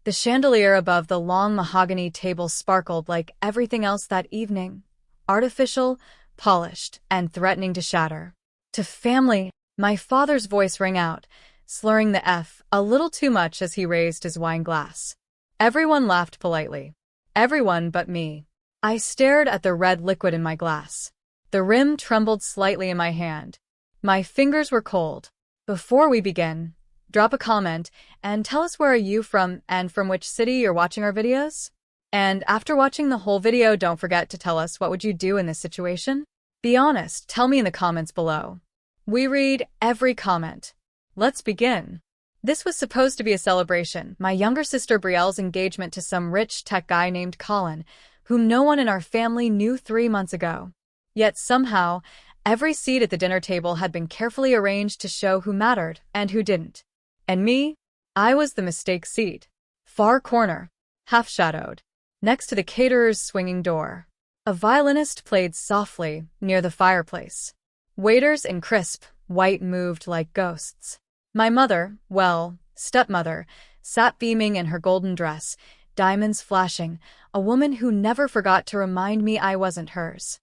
The chandelier above the long mahogany table sparkled like everything else that evening, artificial, polished, and threatening to shatter. To family, my father's voice rang out, slurring the F a little too much as he raised his wine glass. Everyone laughed politely. Everyone but me. I stared at the red liquid in my glass. The rim trembled slightly in my hand. My fingers were cold. Before we begin, drop a comment and tell us where are you from and from which city you're watching our videos? And after watching the whole video, don't forget to tell us what would you do in this situation? Be honest, tell me in the comments below. We read every comment. Let's begin. This was supposed to be a celebration, my younger sister Brielle's engagement to some rich tech guy named Colin, whom no one in our family knew 3 months ago. Yet somehow, every seat at the dinner table had been carefully arranged to show who mattered and who didn't. And me? I was the mistake seat. Far corner, half-shadowed, next to the caterer's swinging door. A violinist played softly near the fireplace. Waiters in crisp, white moved like ghosts. My mother, well, stepmother, sat beaming in her golden dress, diamonds flashing, a woman who never forgot to remind me I wasn't hers.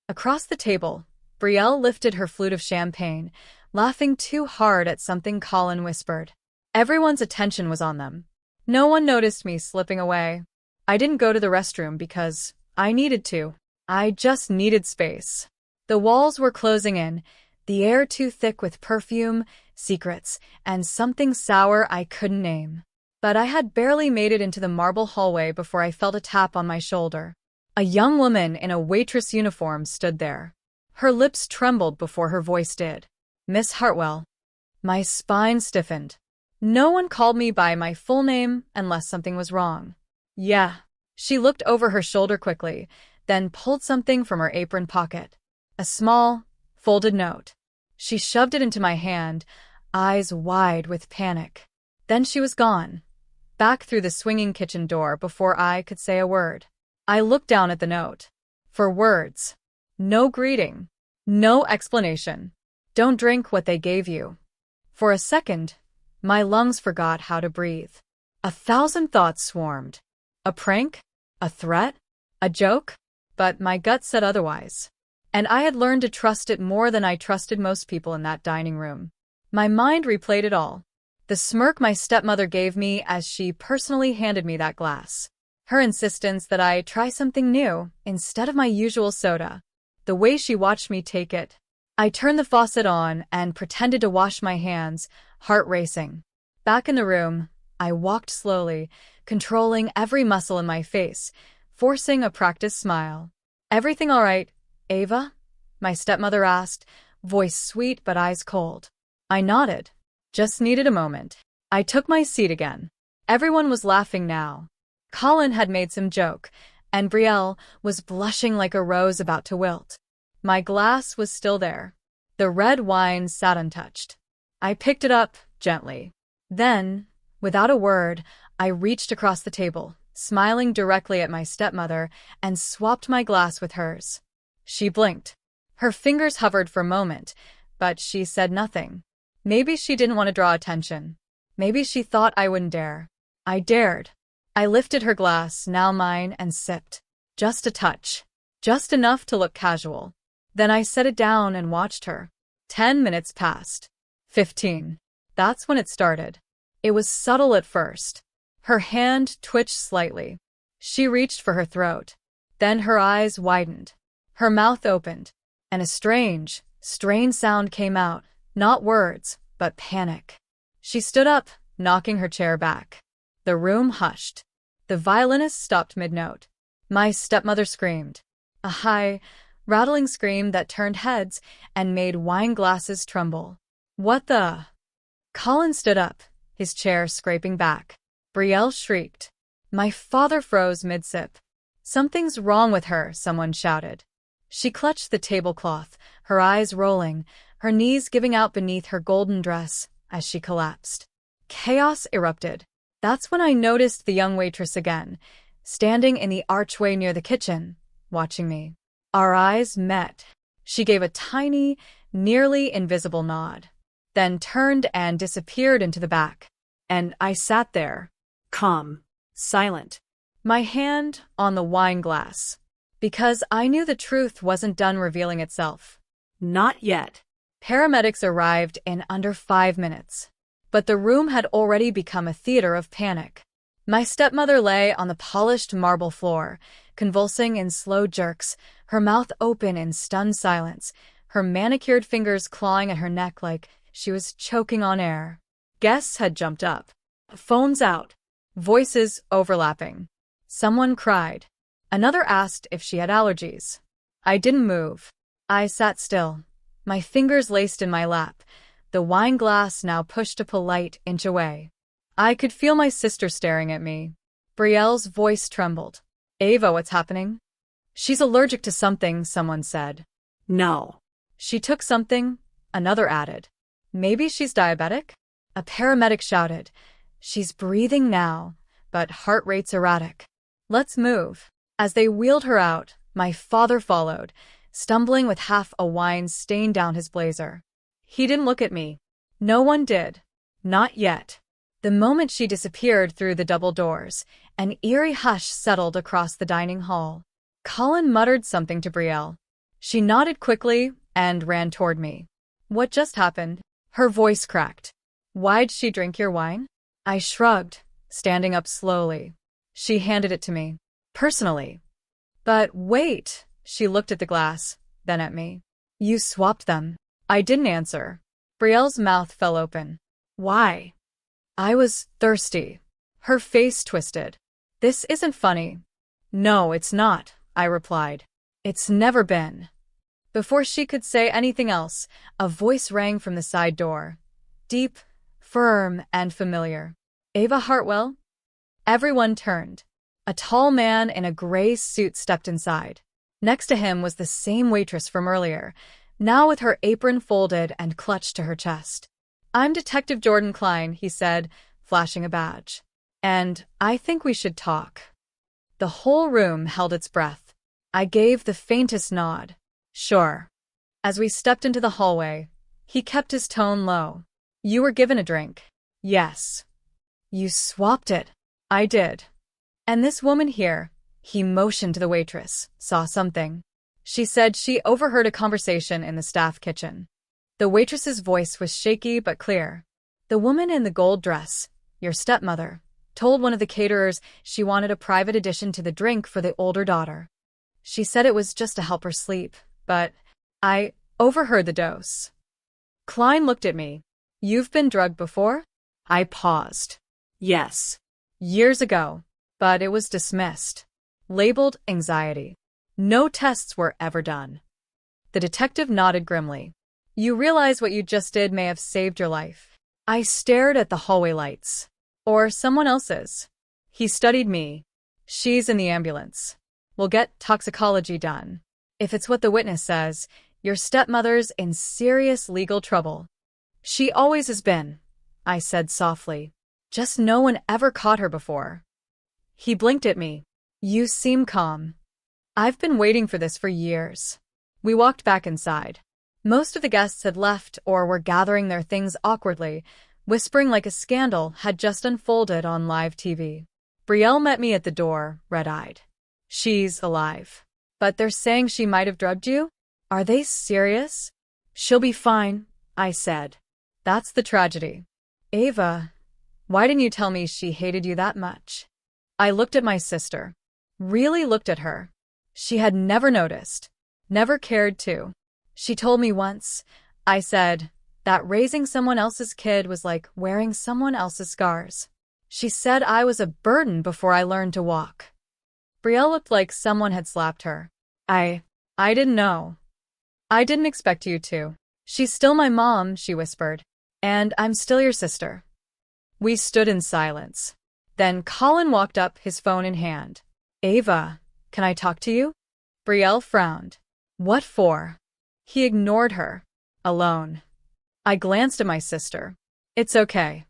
Across the table, Brielle lifted her flute of champagne, laughing too hard at something Colin whispered. Everyone's attention was on them. No one noticed me slipping away. I didn't go to the restroom because I needed to. I just needed space. The walls were closing in, the air too thick with perfume, secrets, and something sour I couldn't name. But I had barely made it into the marble hallway before I felt a tap on my shoulder. A young woman in a waitress uniform stood there. Her lips trembled before her voice did. Miss Hartwell. My spine stiffened. No one called me by my full name unless something was wrong. Yeah. She looked over her shoulder quickly, then pulled something from her apron pocket. A small, folded note. She shoved it into my hand, eyes wide with panic. Then she was gone, back through the swinging kitchen door before I could say a word. I looked down at the note. For words. No greeting. No explanation. Don't drink what they gave you. For a second, my lungs forgot how to breathe. 1,000 thoughts swarmed. A prank? A threat? A joke? But my gut said otherwise. And I had learned to trust it more than I trusted most people in that dining room. My mind replayed it all. The smirk my stepmother gave me as she personally handed me that glass. Her insistence that I try something new instead of my usual soda. The way she watched me take it. I turned the faucet on and pretended to wash my hands, heart racing. Back in the room, I walked slowly, controlling every muscle in my face, forcing a practiced smile. Everything all right, Ava? My stepmother asked, voice sweet but eyes cold. I nodded. Just needed a moment. I took my seat again. Everyone was laughing now. Colin had made some joke, and Brielle was blushing like a rose about to wilt. My glass was still there. The red wine sat untouched. I picked it up, gently. Then, without a word, I reached across the table, smiling directly at my stepmother, and swapped my glass with hers. She blinked. Her fingers hovered for a moment, but she said nothing. Maybe she didn't want to draw attention. Maybe she thought I wouldn't dare. I dared. I lifted her glass, now mine, and sipped. Just a touch. Just enough to look casual. Then I set it down and watched her. 10 minutes passed. 15. That's when it started. It was subtle at first. Her hand twitched slightly. She reached for her throat. Then her eyes widened. Her mouth opened. And a strange, strained sound came out. Not words, but panic. She stood up, knocking her chair back. The room hushed. The violinist stopped mid-note. My stepmother screamed. A high, rattling scream that turned heads and made wine glasses tremble. What the? Colin stood up, his chair scraping back. Brielle shrieked. My father froze mid-sip. Something's wrong with her, someone shouted. She clutched the tablecloth, her eyes rolling, her knees giving out beneath her golden dress as she collapsed. Chaos erupted. That's when I noticed the young waitress again, standing in the archway near the kitchen, watching me. Our eyes met. She gave a tiny, nearly invisible nod, then turned and disappeared into the back. And I sat there, calm, Silent. My hand on the wine glass. Because I knew the truth wasn't done revealing itself. Not yet. Paramedics arrived in under 5 minutes. But the room had already become a theater of panic. My stepmother lay on the polished marble floor, convulsing in slow jerks, her mouth open in stunned silence, her manicured fingers clawing at her neck like she was choking on air. Guests had jumped up. Phones out. Voices overlapping. Someone cried. Another asked if she had allergies. I didn't move. I sat still, my fingers laced in my lap, the wine glass now pushed a polite inch away. I could feel my sister staring at me. Brielle's voice trembled. Ava, what's happening? She's allergic to something, someone said. No. She took something, another added. Maybe she's diabetic? A paramedic shouted. She's breathing now, but heart rate's erratic. Let's move. As they wheeled her out, my father followed, stumbling with half a wine stain down his blazer. He didn't look at me. No one did. Not yet. The moment she disappeared through the double doors, an eerie hush settled across the dining hall. Colin muttered something to Brielle. She nodded quickly and ran toward me. What just happened? Her voice cracked. Why'd she drink your wine? I shrugged, standing up slowly. She handed it to me. Personally. But wait, she looked at the glass, then at me. You swapped them. I didn't answer. Brielle's mouth fell open. Why? I was thirsty. Her face twisted. This isn't funny. No, it's not, I replied. It's never been. Before she could say anything else, a voice rang from the side door. Deep, firm, and familiar. Ava Hartwell? Everyone turned. A tall man in a gray suit stepped inside. Next to him was the same waitress from earlier, now with her apron folded and clutched to her chest. I'm Detective Jordan Klein, he said, flashing a badge. And I think we should talk. The whole room held its breath. I gave the faintest nod. Sure. As we stepped into the hallway, he kept his tone low. You were given a drink. Yes. You swapped it. I did. And this woman here, he motioned to the waitress, saw something. She said she overheard a conversation in the staff kitchen. The waitress's voice was shaky but clear. The woman in the gold dress, your stepmother, told one of the caterers she wanted a private addition to the drink for the older daughter. She said it was just to help her sleep, but I overheard the dose. Klein looked at me. You've been drugged before? I paused. Yes. Years ago. But it was dismissed. Labeled anxiety. No tests were ever done. The detective nodded grimly. You realize what you just did may have saved your life. I stared at the hallway lights. Or someone else's. He studied me. She's in the ambulance. We'll get toxicology done. If it's what the witness says, your stepmother's in serious legal trouble. She always has been, I said softly. Just no one ever caught her before. He blinked at me. You seem calm. I've been waiting for this for years. We walked back inside. Most of the guests had left or were gathering their things awkwardly, whispering like a scandal had just unfolded on live TV. Brielle met me at the door, red-eyed. She's alive. But they're saying she might have drugged you? Are they serious? She'll be fine, I said. That's the tragedy. Ava, why didn't you tell me she hated you that much? I looked at my sister. Really looked at her. She had never noticed. Never cared to. She told me once, I said, that raising someone else's kid was like wearing someone else's scars. She said I was a burden before I learned to walk. Brielle looked like someone had slapped her. I didn't know. I didn't expect you to. She's still my mom, she whispered. And I'm still your sister. We stood in silence. Then Colin walked up, his phone in hand. Ava, can I talk to you? Brielle frowned. What for? He ignored her. Alone. I glanced at my sister. It's okay.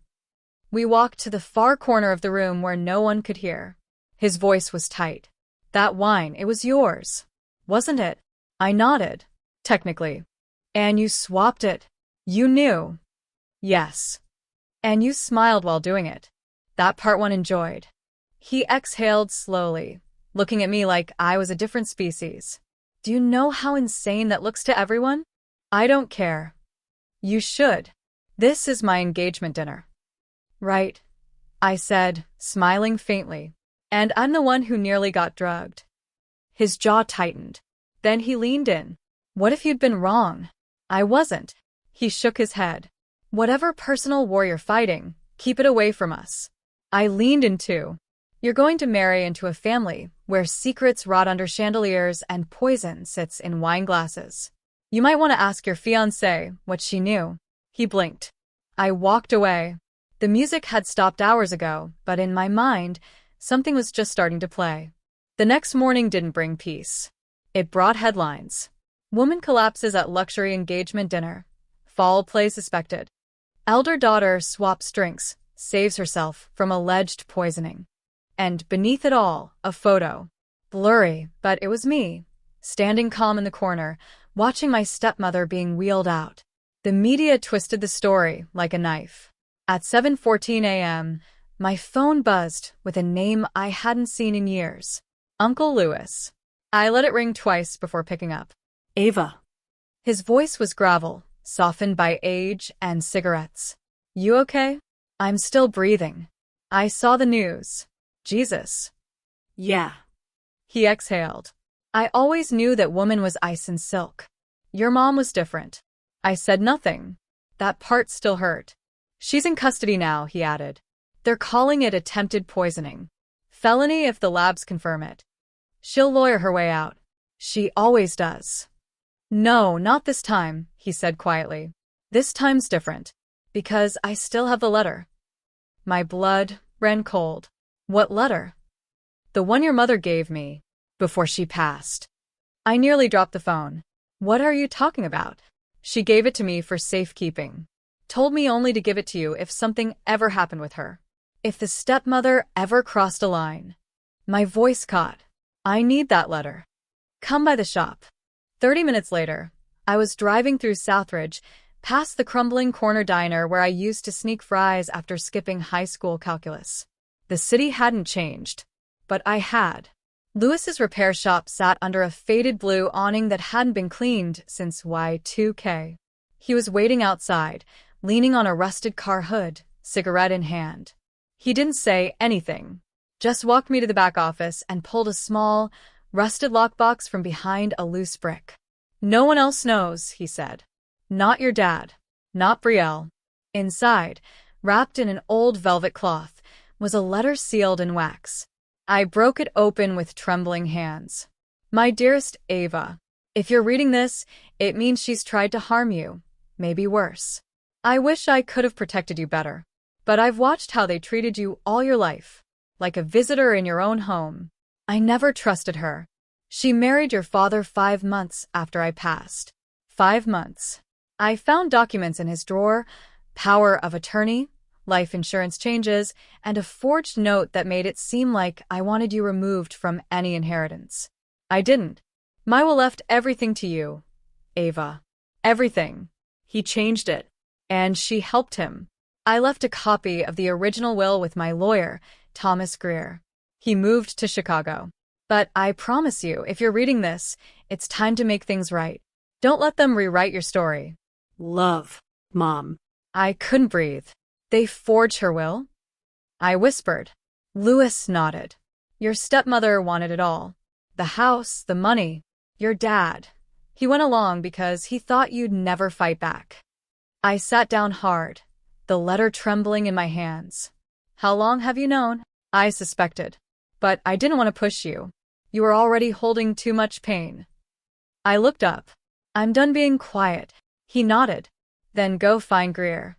We walked to the far corner of the room where no one could hear. His voice was tight. That wine, it was yours. Wasn't it? I nodded. Technically. And you swapped it. You knew. Yes. And you smiled while doing it. That part one enjoyed. He exhaled slowly, looking at me like I was a different species. Do you know how insane that looks to everyone? I don't care. You should. This is my engagement dinner. Right, I said, smiling faintly. And I'm the one who nearly got drugged. His jaw tightened. Then he leaned in. What if you'd been wrong? I wasn't. He shook his head. Whatever personal war you're fighting, keep it away from us. I leaned in too. You're going to marry into a family where secrets rot under chandeliers and poison sits in wine glasses. You might want to ask your fiancée what she knew. He blinked. I walked away. The music had stopped hours ago, but in my mind, something was just starting to play. The next morning didn't bring peace. It brought headlines. Woman collapses at luxury engagement dinner. Foul play suspected. Elder daughter swaps drinks, saves herself from alleged poisoning. And beneath it all, a photo. Blurry, but it was me, standing calm in the corner, watching my stepmother being wheeled out. The media twisted the story like a knife. At 7:14 a.m., my phone buzzed with a name I hadn't seen in years. Uncle Louis. I let it ring twice before picking up. Ava. His voice was gravel, softened by age and cigarettes. You okay? I'm still breathing. I saw the news. Jesus. Yeah. He exhaled. I always knew that woman was ice and silk. Your mom was different. I said nothing. That part still hurt. She's in custody now, he added. They're calling it attempted poisoning. Felony if the labs confirm it. She'll lawyer her way out. She always does. No, not this time, he said quietly. This time's different. Because I still have the letter. My blood ran cold. What letter? The one your mother gave me before she passed. I nearly dropped the phone. What are you talking about? She gave it to me for safekeeping. Told me only to give it to you if something ever happened with her. If the stepmother ever crossed a line. My voice caught. I need that letter. Come by the shop. 30 minutes later, I was driving through Southridge, past the crumbling corner diner where I used to sneak fries after skipping high school calculus. The city hadn't changed, but I had. Lewis's repair shop sat under a faded blue awning that hadn't been cleaned since Y2K. He was waiting outside, leaning on a rusted car hood, cigarette in hand. He didn't say anything, just walked me to the back office and pulled a small, rusted lockbox from behind a loose brick. No one else knows, he said. Not your dad. Not Brielle. Inside, wrapped in an old velvet cloth, was a letter sealed in wax. I broke it open with trembling hands. My dearest Ava, if you're reading this, it means she's tried to harm you. Maybe worse. I wish I could have protected you better. But I've watched how they treated you all your life. Like a visitor in your own home. I never trusted her. She married your father 5 months after I passed. 5 months. I found documents in his drawer, power of attorney, life insurance changes, and a forged note that made it seem like I wanted you removed from any inheritance. I didn't. My will left everything to you, Ava. Everything. He changed it. And she helped him. I left a copy of the original will with my lawyer, Thomas Greer. He moved to Chicago. But I promise you, if you're reading this, it's time to make things right. Don't let them rewrite your story. Love, Mom. I couldn't breathe. They forged her will? I whispered. Louis nodded. Your stepmother wanted it all. The house, the money, your dad. He went along because he thought you'd never fight back. I sat down hard, the letter trembling in my hands. How long have you known? I suspected. But I didn't want to push you. You were already holding too much pain. I looked up. I'm done being quiet. He nodded. Then go find Greer.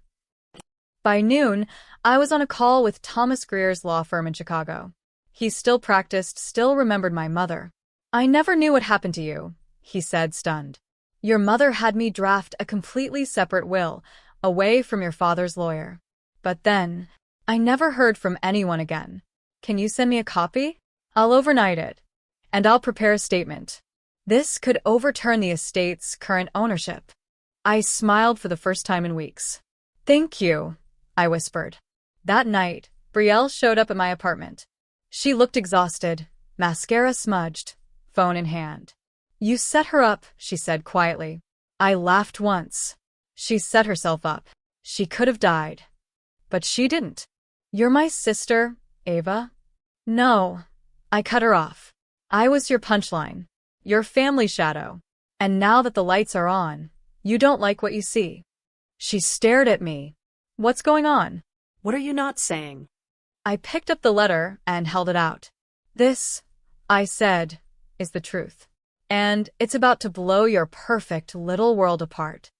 By noon, I was on a call with Thomas Greer's law firm in Chicago. He still practiced, still remembered my mother. I never knew what happened to you, he said, stunned. Your mother had me draft a completely separate will, away from your father's lawyer. But then, I never heard from anyone again. Can you send me a copy? I'll overnight it. And I'll prepare a statement. This could overturn the estate's current ownership. I smiled for the first time in weeks. Thank you, I whispered. That night, Brielle showed up at my apartment. She looked exhausted, mascara smudged, phone in hand. You set her up, she said quietly. I laughed once. She set herself up. She could have died. But she didn't. You're my sister, Ava? No. I cut her off. I was your punchline. Your family shadow. And now that the lights are on, you don't like what you see. She stared at me. What's going on? What are you not saying? I picked up the letter and held it out. This, I said, is the truth. And it's about to blow your perfect little world apart.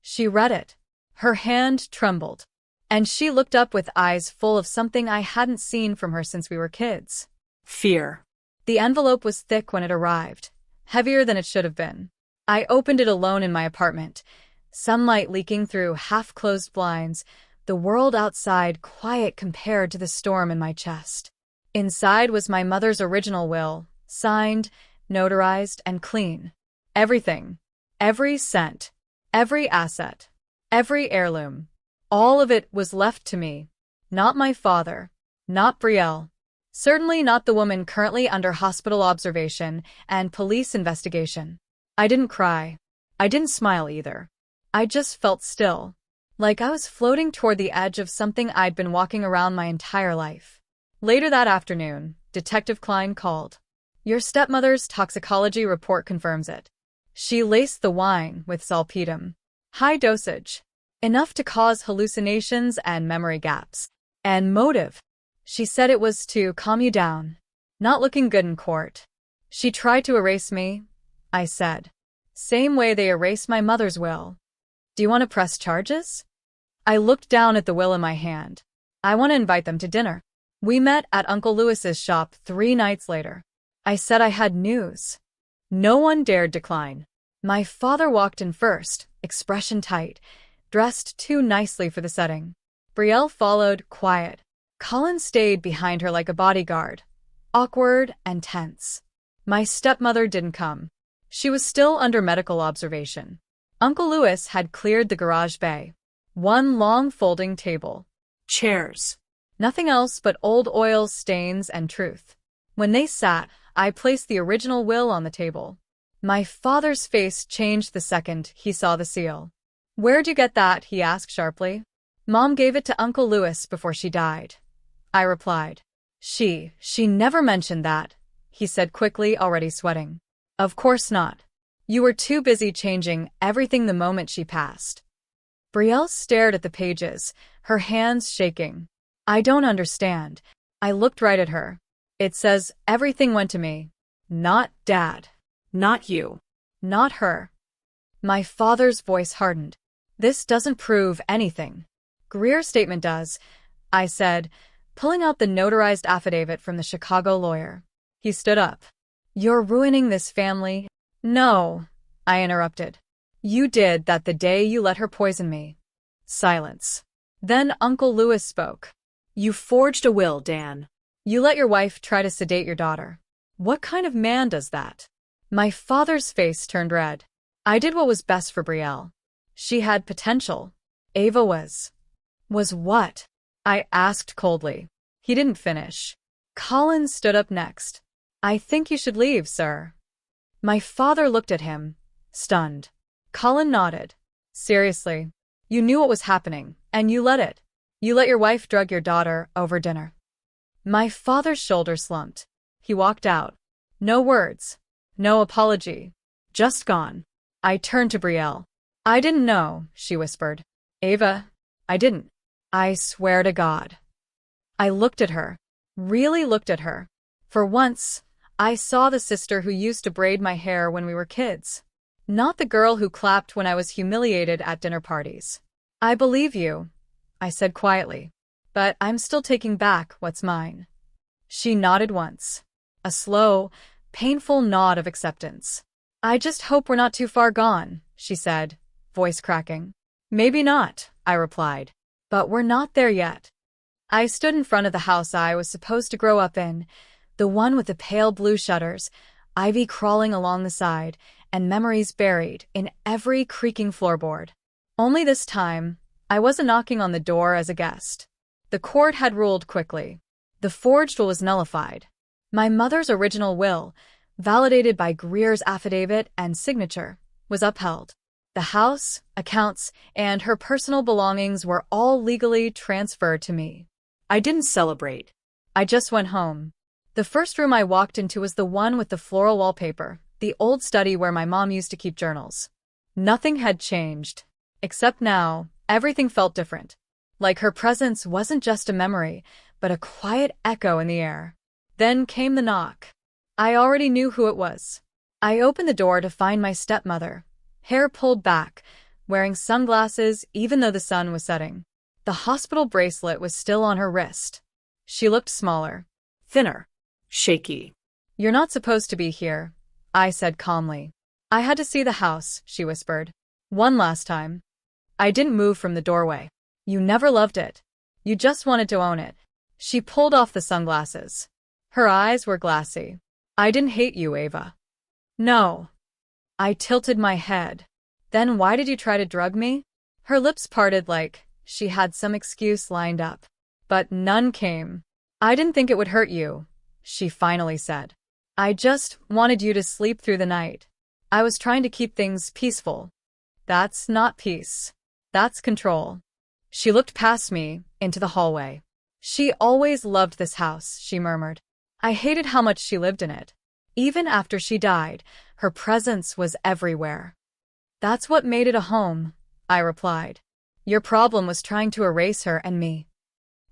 She read it. Her hand trembled. And she looked up with eyes full of something I hadn't seen from her since we were kids. Fear. The envelope was thick when it arrived, heavier than it should have been. I opened it alone in my apartment, sunlight leaking through half-closed blinds, the world outside quiet compared to the storm in my chest. Inside was my mother's original will, signed, notarized, and clean. Everything. Every cent. Every asset. Every heirloom. All of it was left to me. Not my father. Not Brielle. Certainly not the woman currently under hospital observation and police investigation. I didn't cry. I didn't smile either. I just felt still, like I was floating toward the edge of something I'd been walking around my entire life. Later that afternoon, Detective Klein called. Your stepmother's toxicology report confirms it. She laced the wine with salpeter. High dosage. Enough to cause hallucinations and memory gaps. And motive. She said it was to calm you down. Not looking good in court. She tried to erase me, I said. Same way they erased my mother's will. Do you want to press charges? I looked down at the will in my hand. I want to invite them to dinner. We met at Uncle Lewis's shop 3 nights later. I said I had news. No one dared decline. My father walked in first, expression tight, dressed too nicely for the setting. Brielle followed, quiet. Colin stayed behind her like a bodyguard, awkward and tense. My stepmother didn't come. She was still under medical observation. Uncle Lewis had cleared the garage bay. One long folding table. Chairs. Nothing else but old oil stains and truth. When they sat, I placed the original will on the table. My father's face changed the second he saw the seal. Where'd you get that? He asked sharply. Mom gave it to Uncle Lewis before she died. I replied. She never mentioned that, he said quickly, already sweating. Of course not. You were too busy changing everything the moment she passed. Brielle stared at the pages, her hands shaking. I don't understand. I looked right at her. It says everything went to me. Not Dad. Not you. Not her. My father's voice hardened. This doesn't prove anything. Greer's statement does, I said, pulling out the notarized affidavit from the Chicago lawyer. He stood up. You're ruining this family. No, I interrupted. You did that the day you let her poison me. Silence. Then Uncle Lewis spoke. You forged a will, Dan. You let your wife try to sedate your daughter. What kind of man does that? My father's face turned red. I did what was best for Brielle. She had potential. Ava was. Was what? I asked coldly. He didn't finish. Colin stood up next. I think you should leave, sir. My father looked at him, stunned. Colin nodded. Seriously. You knew what was happening, and you let it. You let your wife drug your daughter over dinner. My father's shoulders slumped. He walked out. No words. No apology. Just gone. I turned to Brielle. I didn't know, she whispered. Ava, I didn't. I swear to God. I looked at her. Really looked at her. For once, I saw the sister who used to braid my hair when we were kids. Not the girl who clapped when I was humiliated at dinner parties. I believe you, I said quietly. But I'm still taking back what's mine. She nodded once. A slow, painful nod of acceptance. I just hope we're not too far gone, she said, voice cracking. Maybe not, I replied. But we're not there yet. I stood in front of the house I was supposed to grow up in, the one with the pale blue shutters, ivy crawling along the side, and memories buried in every creaking floorboard. Only this time, I wasn't knocking on the door as a guest. The court had ruled quickly. The forged will was nullified. My mother's original will, validated by Greer's affidavit and signature, was upheld. The house, accounts, and her personal belongings were all legally transferred to me. I didn't celebrate. I just went home. The first room I walked into was the one with the floral wallpaper, the old study where my mom used to keep journals. Nothing had changed. Except now, everything felt different. Like her presence wasn't just a memory, but a quiet echo in the air. Then came the knock. I already knew who it was. I opened the door to find my stepmother, hair pulled back, wearing sunglasses even though the sun was setting. The hospital bracelet was still on her wrist. She looked smaller, Thinner. Shaky. "You're not supposed to be here," I said calmly. "I had to see the house," she whispered. "One last time." I didn't move from the doorway. "You never loved it. You just wanted to own it." She pulled off the sunglasses. Her eyes were glassy. "I didn't hate you, Ava." "No." I tilted my head. "Then why did you try to drug me?" Her lips parted like she had some excuse lined up. But none came. "I didn't think it would hurt you," she finally said. "I just wanted you to sleep through the night. I was trying to keep things peaceful." "That's not peace. That's control." She looked past me, into the hallway. "She always loved this house," she murmured. "I hated how much she lived in it. Even after she died, her presence was everywhere." "That's what made it a home," I replied. "Your problem was trying to erase her and me."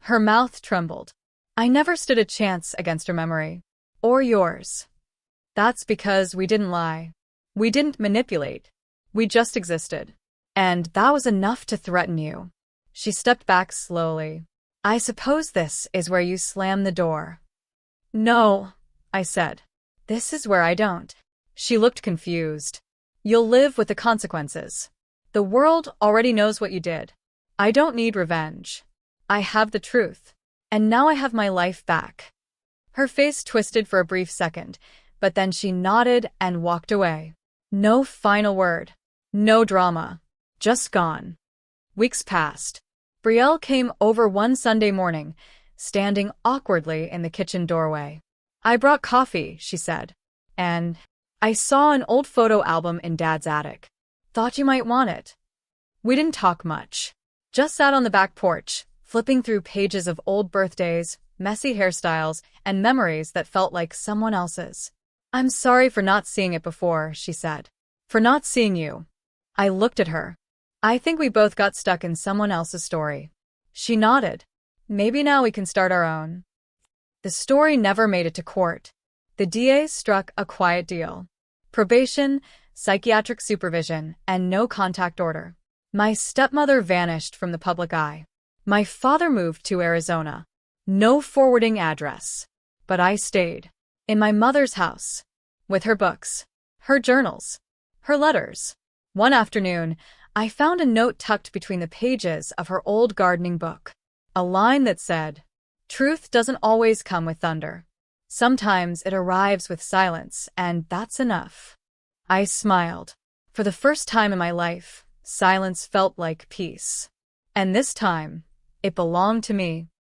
Her mouth trembled. "I never stood a chance against her memory. Or yours." "That's because we didn't lie. We didn't manipulate. We just existed. And that was enough to threaten you." She stepped back slowly. "I suppose this is where you slam the door." "No," I said. "This is where I don't." She looked confused. "You'll live with the consequences. The world already knows what you did. I don't need revenge. I have the truth. And now I have my life back." Her face twisted for a brief second, but then she nodded and walked away. No final word. No drama. Just gone. Weeks passed. Brielle came over one Sunday morning, standing awkwardly in the kitchen doorway. "I brought coffee," she said. "And I saw an old photo album in Dad's attic. Thought you might want it." We didn't talk much. Just sat on the back porch, flipping through pages of old birthdays, messy hairstyles, and memories that felt like someone else's. "I'm sorry for not seeing it before," she said. "For not seeing you." I looked at her. "I think we both got stuck in someone else's story." She nodded. "Maybe now we can start our own." The story never made it to court. The DA struck a quiet deal. Probation, psychiatric supervision, and no contact order. My stepmother vanished from the public eye. My father moved to Arizona. No forwarding address. But I stayed. In my mother's house. With her books. Her journals. Her letters. One afternoon, I found a note tucked between the pages of her old gardening book. A line that said, "Truth doesn't always come with thunder. Sometimes it arrives with silence, and that's enough." I smiled. For the first time in my life, silence felt like peace. And this time, it belonged to me.